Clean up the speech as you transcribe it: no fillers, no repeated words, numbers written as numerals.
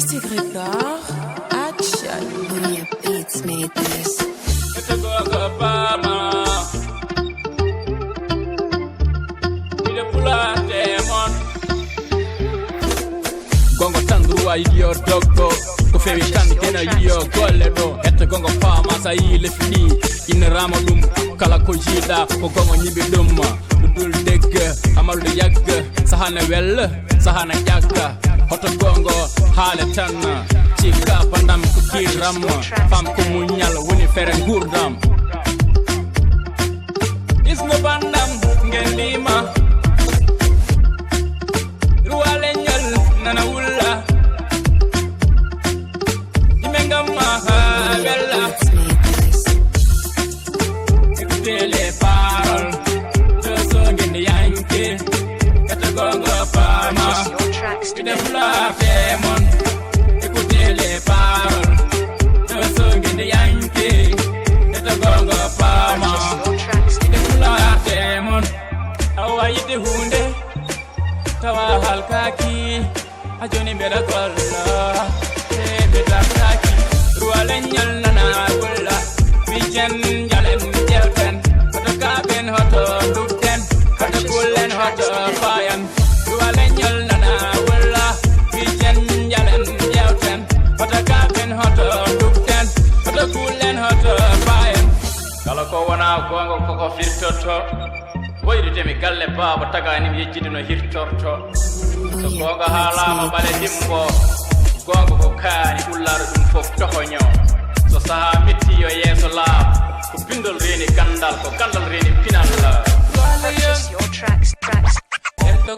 Mystic Record, action. Mia Beats made this. It's a go Bama. We the pull out demon. Gongo tandrua idio dogo. Ko fewi kandi kena idio golle do. Ette gongo fama sa yi lefini. In rama dum kala ko jida ko gongo nyibi dum. Dudul deg amal du yag sahana wel sahana jakka. Hoto gongo haale tan cika pandam ko kiram fam ko munyal woni fere gurdam isno bandam ngendima ruwale nyal nana wulla imengama bella écoutez paroles de son ngendi yanke kata gongo fama. Tu ne flattes demon. Écoutez les paroles de ce qui est yankee. Et te gongo fama. Tu ne flattes demon. Awa yite hunde. Tawa halkaki. Ajoni beda kolla. Te beda kaki. Ruale nyal nana wula. Vijen jalen jelten. Koto kaben hoto dukten. Koto kulen hoto fayan. Ruale nyal nana kala ko wana gongo koko firtorto woyde temi galle baba taga ni yejjidi no hirtorto so gonga halama bale dimbo gongo ko kaani ullaro dum fof tohonyo so saha metti yo yeso laab ko bindol reni gandal ko gandal reni pinal Purchase your tracks. erto